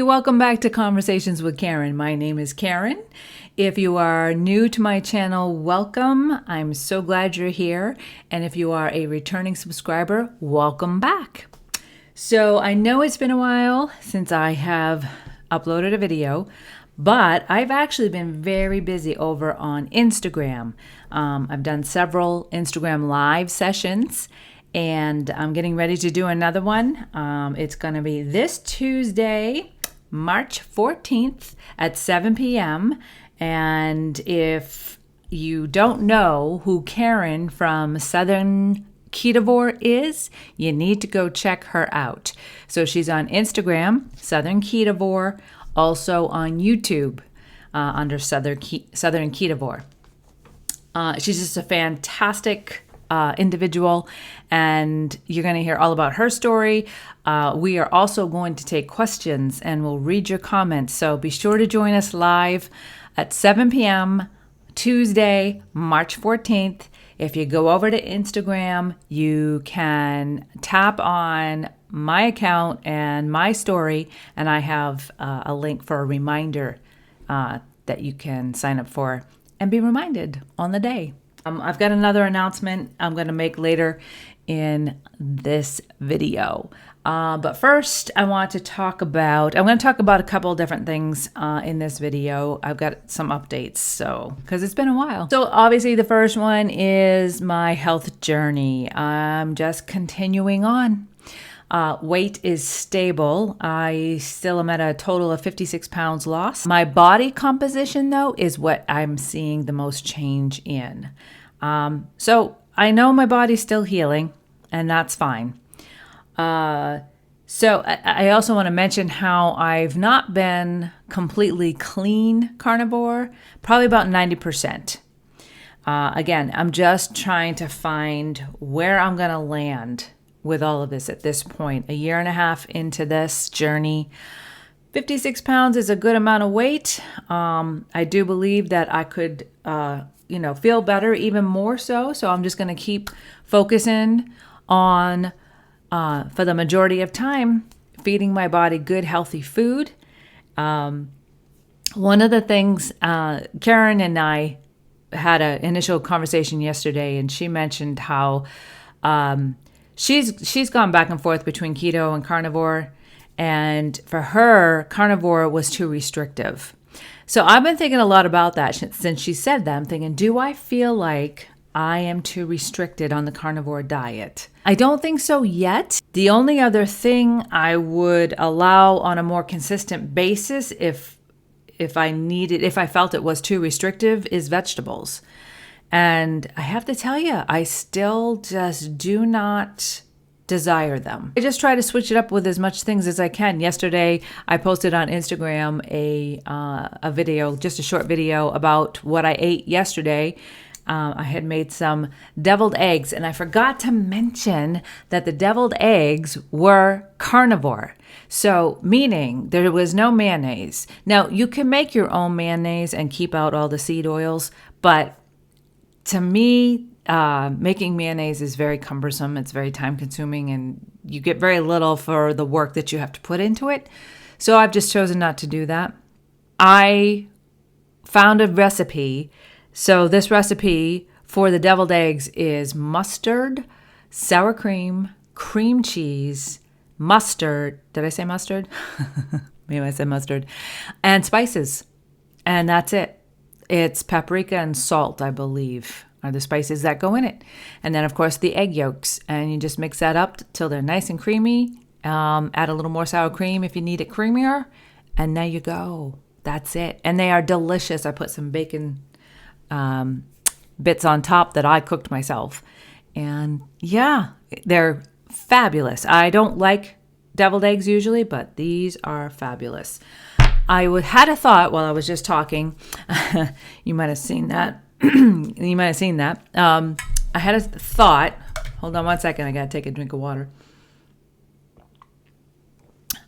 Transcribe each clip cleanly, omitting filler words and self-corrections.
welcome back to Conversations with Karen. My name is Karen. If you are new to my channel, welcome. I'm so glad you're here. And if you are a returning subscriber, welcome back. So I know it's been a while since I have uploaded a video, but I've actually been very busy over on Instagram. I've done several Instagram live sessions, and I'm getting ready to do another one. It's going to be this Tuesday, March 14th at 7 p.m. And if you don't know who Karen from Southern Ketovore is, you need to go check her out. So she's on Instagram, Southern Ketovore, also on YouTube under Southern Ketovore. She's just a fantastic individual, and you're going to hear all about her story. We are also going to take questions, and we'll read your comments. So be sure to join us live at 7 p.m. Tuesday, March 14th. If you go over to Instagram, you can tap on my account and my story, and I have a link for a reminder that you can sign up for and be reminded on the day. I've got another announcement I'm going to make later in this video. But first, I'm going to talk about a couple of different things in this video. I've got some updates, because it's been a while. So obviously the first one is my health journey. I'm just continuing on. Weight is stable. I still am at a total of 56 pounds lost. My body composition, though, is what I'm seeing the most change in. So I know my body's still healing, and that's fine. So I also want to mention how I've not been completely clean carnivore, probably about 90%. Again, I'm just trying to find where I'm going to land with all of this at this point. A year and a half into this journey, 56 pounds is a good amount of weight. I do believe that I could, feel better even more so. So I'm just going to keep focusing on, for the majority of time, feeding my body good, healthy food. One of the things, Karen and I had an initial conversation yesterday, and she mentioned how she's gone back and forth between keto and carnivore, and for her, carnivore was too restrictive. So I've been thinking a lot about that since she said that. I'm thinking, do I feel like I am too restricted on the carnivore diet? I don't think so yet. The only other thing I would allow on a more consistent basis if I felt it was too restrictive is vegetables. And I have to tell you, I still just do not desire them. I just try to switch it up with as much things as I can. Yesterday, I posted on Instagram a video, just a short video about what I ate yesterday. I had made some deviled eggs, and I forgot to mention that the deviled eggs were carnivore. So, meaning there was no mayonnaise. Now, you can make your own mayonnaise and keep out all the seed oils, but to me, making mayonnaise is very cumbersome. It's very time consuming, and you get very little for the work that you have to put into it. So I've just chosen not to do that. I found a recipe. So this recipe for the deviled eggs is mustard, sour cream, cream cheese, mustard. Did I say mustard? Maybe I said mustard. And spices. And that's it. It's paprika and salt, I believe, are the spices that go in it. And then, of course, the egg yolks. And you just mix that up till they're nice and creamy. Add a little more sour cream if you need it creamier. And there you go. That's it. And they are delicious. I put some bacon bits on top that I cooked myself. And yeah, they're fabulous. I don't like deviled eggs usually, but these are fabulous. I had a thought while I was just talking. You might have seen that. I had a thought. Hold on one second. I got to take a drink of water.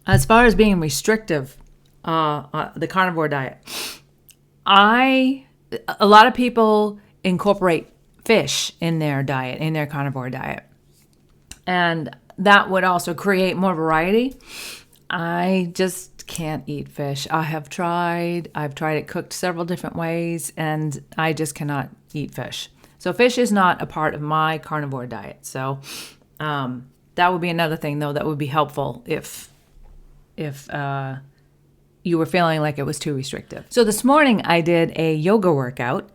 As far as being restrictive, the carnivore diet, a lot of people incorporate fish in their diet, in their carnivore diet. And that would also create more variety. I just just can't eat fish. I've tried it cooked several different ways, and I just cannot eat fish. So fish is not a part of my carnivore diet. So that would be another thing, though, that would be helpful if you were feeling like it was too restrictive. So this morning I did a yoga workout,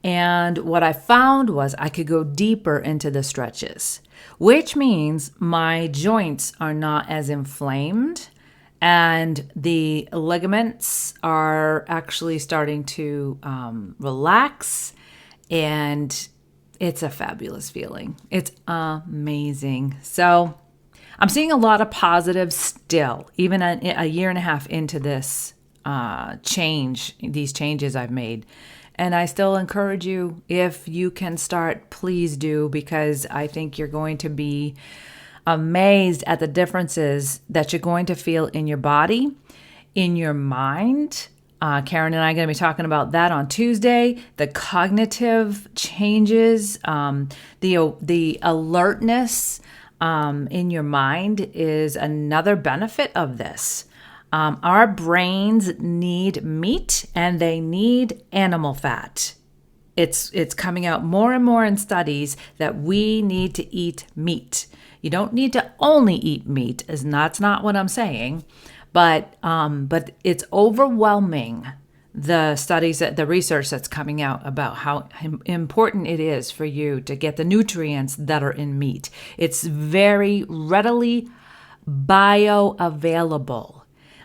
and what I found was I could go deeper into the stretches, which means my joints are not as inflamed and the ligaments are actually starting to relax, and it's a fabulous feeling. It's amazing. So I'm seeing a lot of positives still, even a year and a half into this these changes I've made. And I still encourage you, if you can start, please do, because I think you're going to be amazed at the differences that you're going to feel in your body, in your mind. Karen and I are going to be talking about that on Tuesday. The cognitive changes, the alertness in your mind is another benefit of this. Our brains need meat and they need animal fat. It's coming out more and more in studies that we need to eat meat. You don't need to only eat meat, that's not what I'm saying, but it's overwhelming, the studies, the research that's coming out about how important it is for you to get the nutrients that are in meat. It's very readily bioavailable.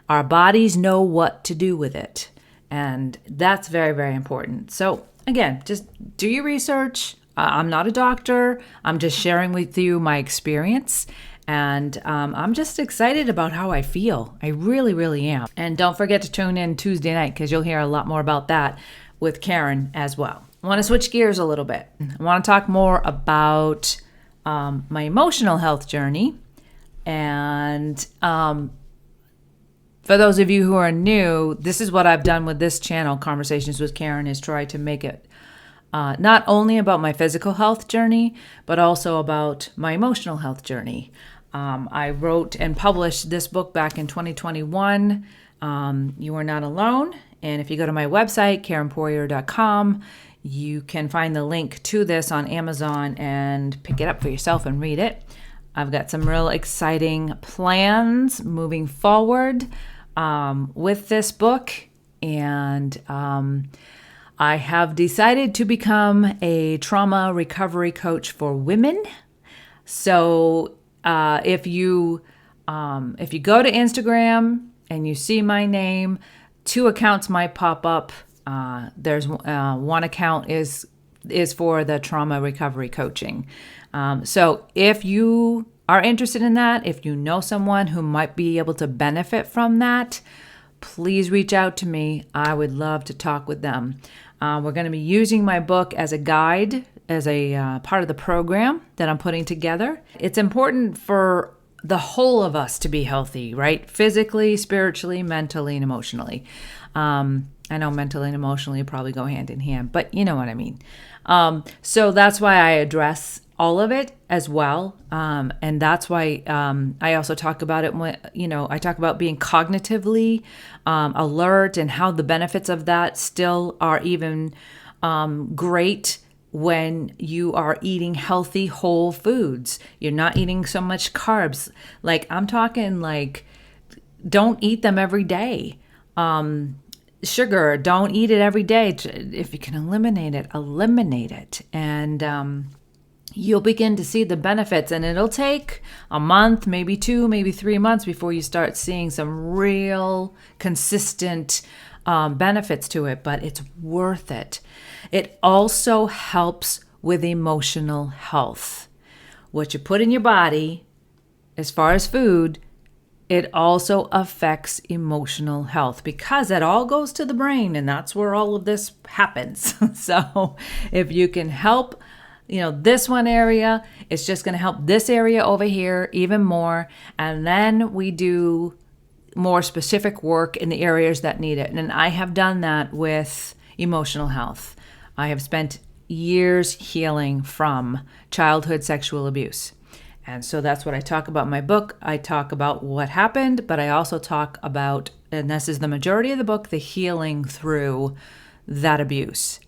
Our bodies know what to do with it, and that's very, very important. So again, just do your research. I'm not a doctor. I'm just sharing with you my experience, and I'm just excited about how I feel. I really, really am. And don't forget to tune in Tuesday night, because you'll hear a lot more about that with Karen as well. I want to switch gears a little bit. I want to talk more about my emotional health journey. And for those of you who are new, this is what I've done with this channel, Conversations with Karen, is try to make it not only about my physical health journey, but also about my emotional health journey. I wrote and published this book back in 2021, You Are Not Alone. And if you go to my website, KarenPoirier.com, you can find the link to this on Amazon and pick it up for yourself and read it. I've got some real exciting plans moving forward with this book, and I have decided to become a trauma recovery coach for women. So if you go to Instagram and you see my name, 2 accounts might pop up. There's one account is for the trauma recovery coaching. So if you are interested in that, if you know someone who might be able to benefit from that, please reach out to me. I would love to talk with them. We're going to be using my book as a guide, as a part of the program that I'm putting together. It's important for the whole of us to be healthy, right? Physically, spiritually, mentally, and emotionally. I know mentally and emotionally probably go hand in hand, but you know what I mean. So that's why I address all of it as well. And that's why I also talk about it when, I talk about being cognitively alert, and how the benefits of that still are even great when you are eating healthy, whole foods. You're not eating so much carbs. Like, I'm talking like, don't eat them every day. Sugar, don't eat it every day. If you can eliminate it. And you'll begin to see the benefits, and it'll take a month, maybe 2, maybe 3 months before you start seeing some real consistent benefits to it, but it's worth it. It also helps with emotional health. What you put in your body, as far as food, it also affects emotional health, because it all goes to the brain, and that's where all of this happens. So if you can help, this one area, it's just going to help this area over here even more. And then we do more specific work in the areas that need it. And I have done that with emotional health. I have spent years healing from childhood sexual abuse. And so that's what I talk about in my book. I talk about what happened, but I also talk about, and this is the majority of the book, the healing through that abuse.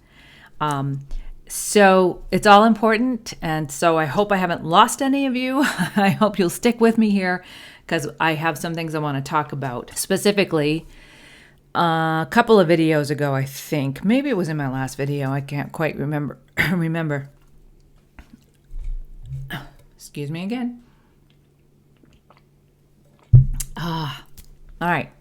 So it's all important. And so I hope I haven't lost any of you. I hope you'll stick with me here because I have some things I want to talk about. Specifically, a couple of videos ago, I think, maybe it was in my last video. I can't quite remember. Excuse me again. All right.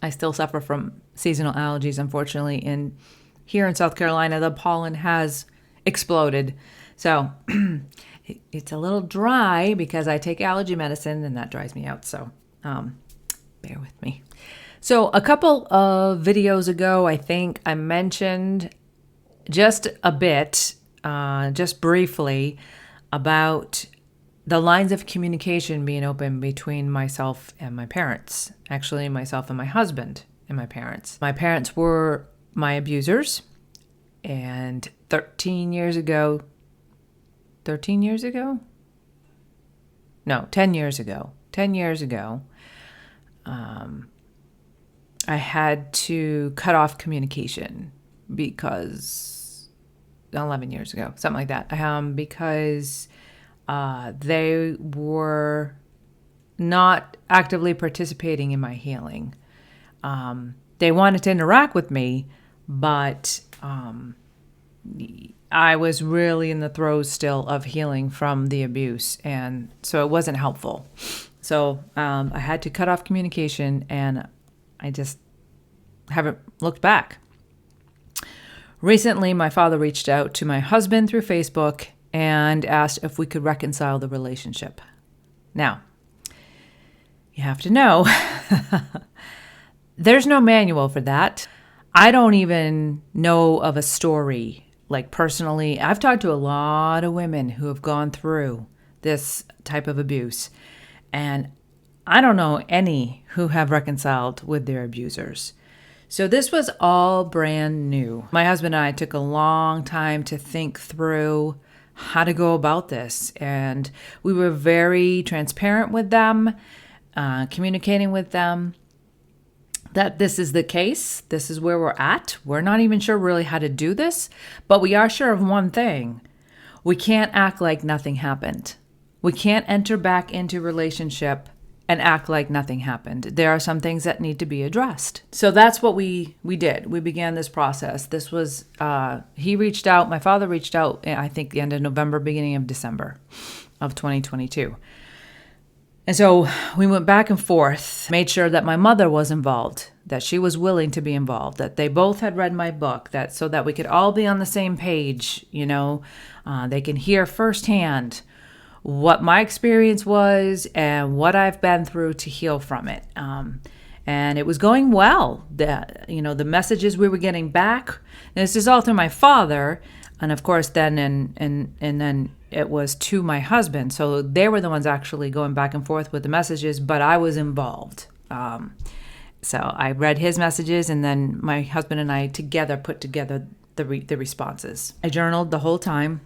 I still suffer from seasonal allergies, unfortunately. And here in South Carolina, the pollen has exploded. So it's a little dry because I take allergy medicine and that dries me out. So bear with me. So a couple of videos ago, I think I mentioned just a bit, just briefly, about the lines of communication being open between myself and my parents. Actually, myself and my husband and my parents. My parents were my abusers. And 10 years ago, I had to cut off communication because 11 years ago, something like that, because they were not actively participating in my healing. They wanted to interact with me, but I was really in the throes still of healing from the abuse, and so it wasn't helpful. So I had to cut off communication, and I just haven't looked back. Recently, my father reached out to my husband through Facebook and asked if we could reconcile the relationship. Now, you have to know, there's no manual for that. I don't even know of a story. Like personally, I've talked to a lot of women who have gone through this type of abuse, and I don't know any who have reconciled with their abusers. So this was all brand new. My husband and I took a long time to think through how to go about this, and we were very transparent with them, communicating with them that this is the case, this is where we're at. We're not even sure really how to do this, but we are sure of one thing. We can't act like nothing happened. We can't enter back into relationship and act like nothing happened. There are some things that need to be addressed. So that's what we did. We began this process. This was, he reached out, my father reached out, I think the end of November, beginning of December of 2022. And so we went back and forth, made sure that my mother was involved, that she was willing to be involved, that they both had read my book, that so that we could all be on the same page, they can hear firsthand what my experience was and what I've been through to heal from it. And it was going well. The messages we were getting back, and this is all through my father, and of course then and then it was to my husband. So they were the ones actually going back and forth with the messages, but I was involved. So I read his messages, and then my husband and I together put together the responses. I journaled the whole time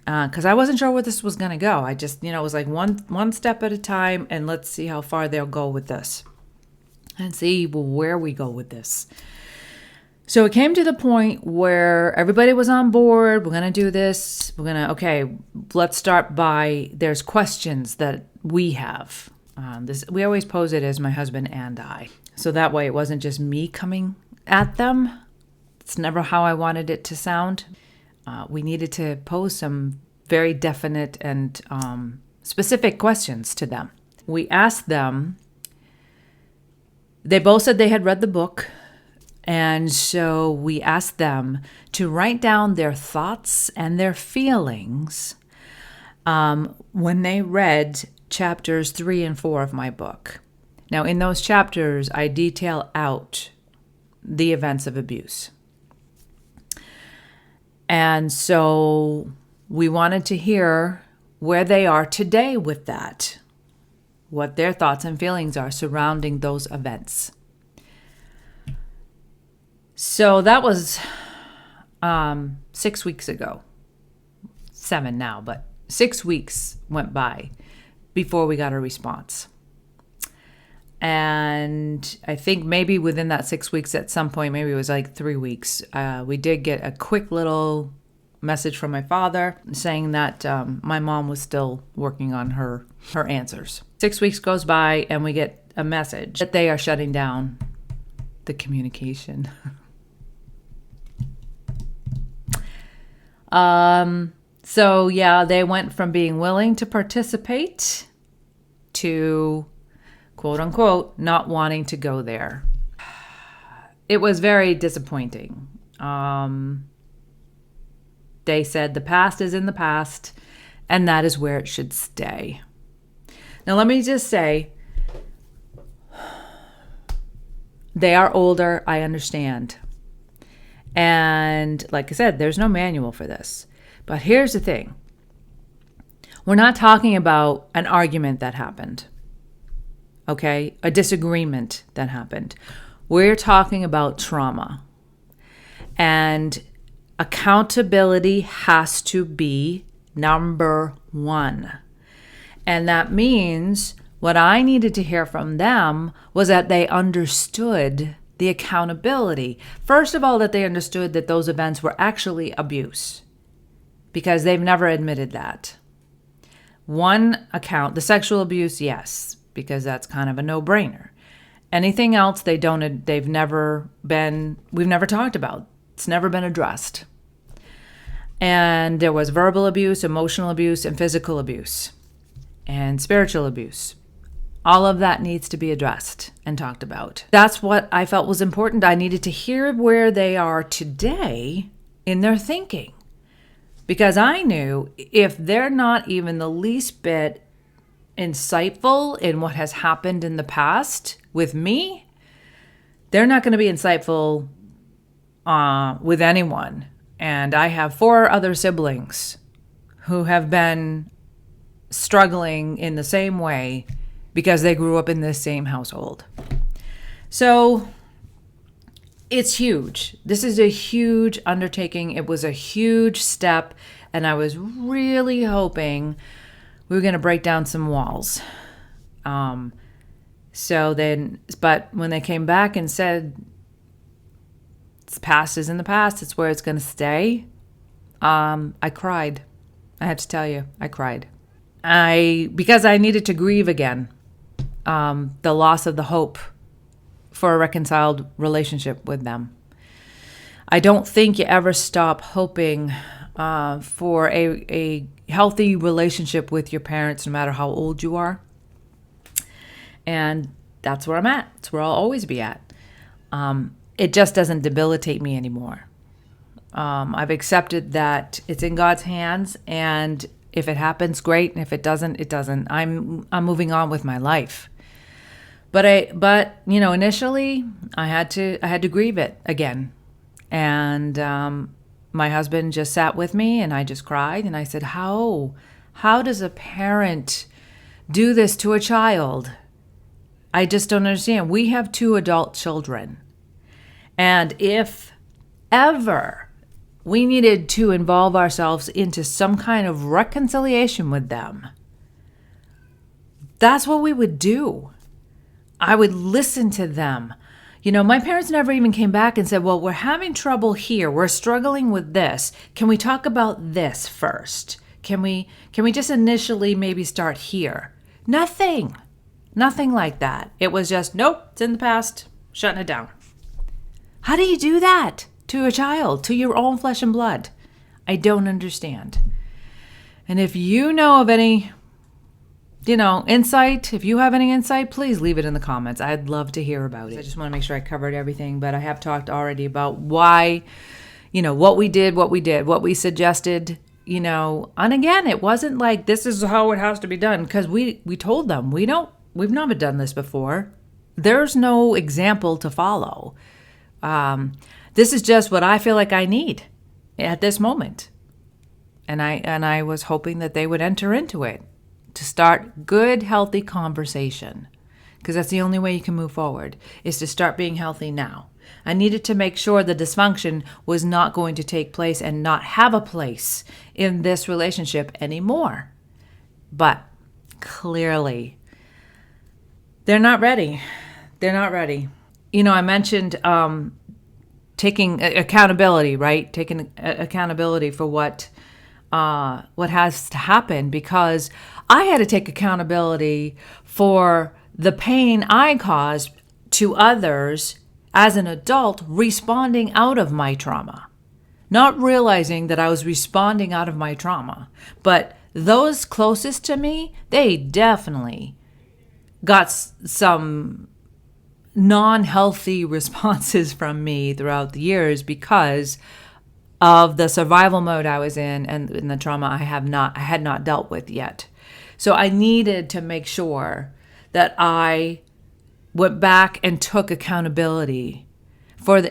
because I wasn't sure where this was going to go. I just, it was like one step at a time, and let's see how far they'll go with this and see where we go with this. So it came to the point where everybody was on board. We're going to do this. Let's start by, there's questions that we have. We always pose it as my husband and I. So that way it wasn't just me coming at them. It's never how I wanted it to sound. We needed to pose some very definite and specific questions to them. We asked them, they both said they had read the book. And so we asked them to write down their thoughts and their feelings when they read chapters 3 and 4 of my book. Now, in those chapters, I detail out the events of abuse. And so we wanted to hear where they are today with that, what their thoughts and feelings are surrounding those events. So that was 6 weeks ago. 7 now, but 6 weeks went by before we got a response. And I think maybe within that 6 weeks at some point, maybe it was like 3 weeks, we did get a quick little message from my father saying that my mom was still working on her answers. 6 weeks goes by and we get a message that they are shutting down the communication. So yeah, they went from being willing to participate to, quote unquote, not wanting to go there. It was very disappointing. They said the past is in the past, and that is where it should stay. Now, let me just say, they are older, I understand. And like I said, there's no manual for this. But here's the thing. We're not talking about an argument that happened, okay? A disagreement that happened. We're talking about trauma. And accountability has to be number one. And that means what I needed to hear from them was that they understood the accountability. First of all, that they understood that those events were actually abuse, because they've never admitted that. One account, the sexual abuse, yes, because that's kind of a no-brainer. Anything else we've never talked about. It's never been addressed. And there was verbal abuse, emotional abuse, and physical abuse, and spiritual abuse. All of that needs to be addressed and talked about. That's what I felt was important. I needed to hear where they are today in their thinking. Because I knew if they're not even the least bit insightful in what has happened in the past with me, they're not going to be insightful with anyone. And I have 4 other siblings who have been struggling in the same way because they grew up in this same household. So it's huge. This is a huge undertaking. It was a huge step, and I was really hoping we were going to break down some walls. But when they came back and said, "It's past is in the past, it's where it's going to stay," I cried. I have to tell you, I cried. Because I needed to grieve again, the loss of the hope for a reconciled relationship with them. I don't think you ever stop hoping for a healthy relationship with your parents, no matter how old you are. And that's where I'm at. It's where I'll always be at. It just doesn't debilitate me anymore. I've accepted that it's in God's hands, and if it happens, great, and if it doesn't, it doesn't. I'm moving on with my life. But initially I had to grieve it again. And my husband just sat with me, and I just cried, and I said, how does a parent do this to a child? I just don't understand. We have 2 adult children. And if ever we needed to involve ourselves into some kind of reconciliation with them, that's what we would do. I would listen to them. My parents never even came back and said, well, we're having trouble here. We're struggling with this. Can we talk about this first? Can we just initially maybe start here? Nothing like that. It was just, nope, it's in the past, shutting it down. How do you do that to a child, to your own flesh and blood? I don't understand. And if you know of any, insight, if you have any insight, please leave it in the comments. I'd love to hear about it. I just want to make sure I covered everything, but I have talked already about why, what we did, what we suggested, and again, it wasn't like this is how it has to be done, because we told them we've never done this before. There's no example to follow. This is just what I feel like I need at this moment. And I was hoping that they would enter into it to start good, healthy conversation, because that's the only way you can move forward, is to start being healthy now. I needed to make sure the dysfunction was not going to take place and not have a place in this relationship anymore. But clearly, they're not ready. They're not ready. I mentioned taking accountability, right? Taking accountability for what has to happen, because I had to take accountability for the pain I caused to others as an adult responding out of my trauma. Not realizing that I was responding out of my trauma. But those closest to me, they definitely got some non-healthy responses from me throughout the years because of the survival mode I was in and the trauma I had not dealt with yet. So I needed to make sure that I went back and took accountability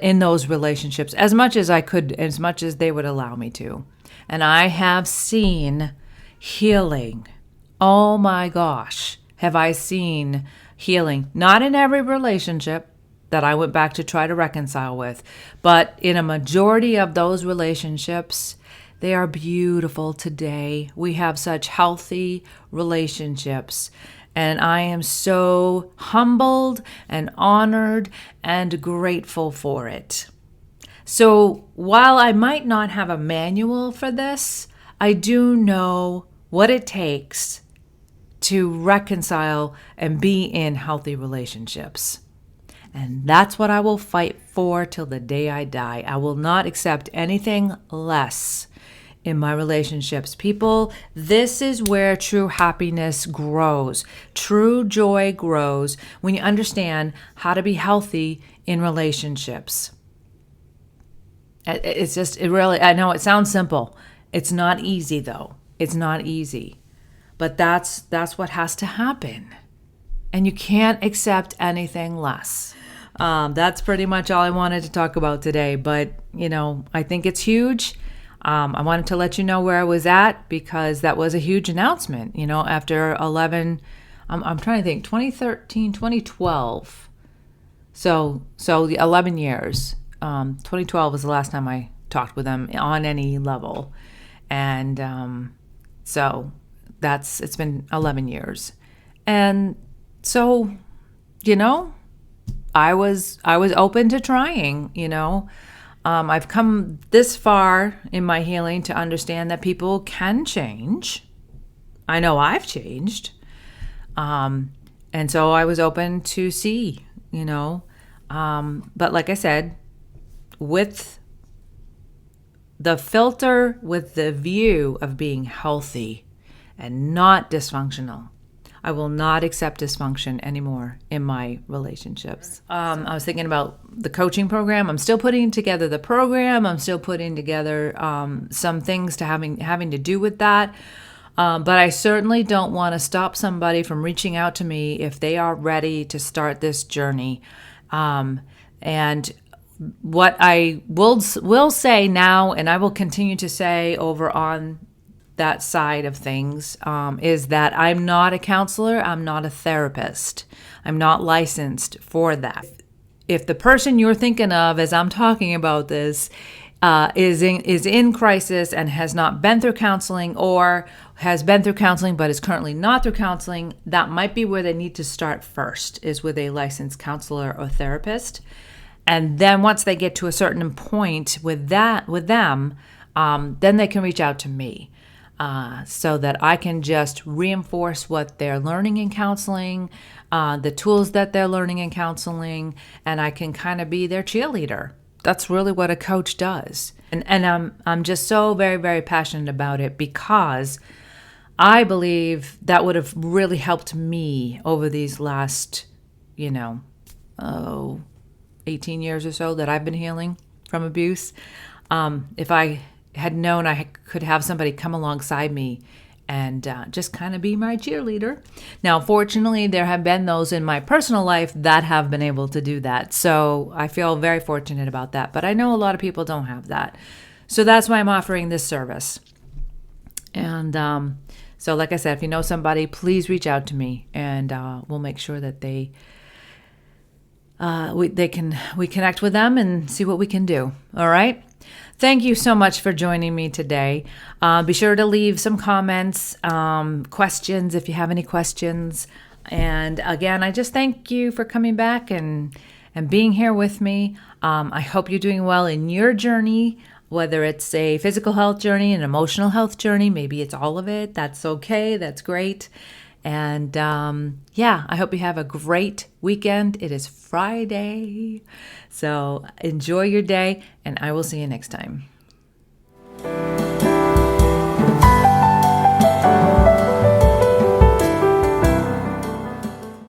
in those relationships as much as I could, as much as they would allow me to. And I have seen healing. Oh my gosh, have I seen healing? Not in every relationship that I went back to try to reconcile with, but in a majority of those relationships, they are beautiful today. We have such healthy relationships. And I am so humbled and honored and grateful for it. So while I might not have a manual for this, I do know what it takes to reconcile and be in healthy relationships. And that's what I will fight for till the day I die. I will not accept anything less in my relationships. People, this is where true happiness grows. True joy grows when you understand how to be healthy in relationships. I know it sounds simple. It's not easy though. It's not easy. But that's what has to happen. And you can't accept anything less. That's pretty much all I wanted to talk about today. But, I think it's huge. I wanted to let you know where I was at because that was a huge announcement, after 11, I'm trying to think, 2013, 2012. So the 11 years. 2012 was the last time I talked with them on any level. And so it's been 11 years. And so, I was open to trying, I've come this far in my healing to understand that people can change. I know I've changed. And so I was open to see, but like I said, with the filter, with the view of being healthy and not dysfunctional. I will not accept dysfunction anymore in my relationships. I was thinking about the coaching program. I'm still putting together the program. I'm still putting together some things to having to do with that. But I certainly don't want to stop somebody from reaching out to me if they are ready to start this journey. And what I will say now, and I will continue to say over on that side of things, is that I'm not a counselor. I'm not a therapist. I'm not licensed for that. If the person you're thinking of as I'm talking about this is in crisis and has not been through counseling, or has been through counseling but is currently not through counseling, that might be where they need to start first, is with a licensed counselor or therapist. And then once they get to a certain point with them, then they can reach out to me. So that I can just reinforce what they're learning in counseling, the tools that they're learning in counseling, and I can kind of be their cheerleader. That's really what a coach does. And I'm just so very, very passionate about it because I believe that would have really helped me over these last, 18 years or so that I've been healing from abuse. If I had known I could have somebody come alongside me and just kind of be my cheerleader. Now, fortunately, there have been those in my personal life that have been able to do that. So I feel very fortunate about that. But I know a lot of people don't have that. So that's why I'm offering this service. And so like I said, if you know somebody, please reach out to me and we'll make sure that they we connect with them and see what we can do. All right. Thank you so much for joining me today. Be sure to leave some comments, questions if you have any questions. And again, I just thank you for coming back and being here with me. I hope you're doing well in your journey, whether it's a physical health journey, an emotional health journey, maybe it's all of it. That's okay. That's great. And I hope you have a great weekend. It is Friday. So enjoy your day, and I will see you next time.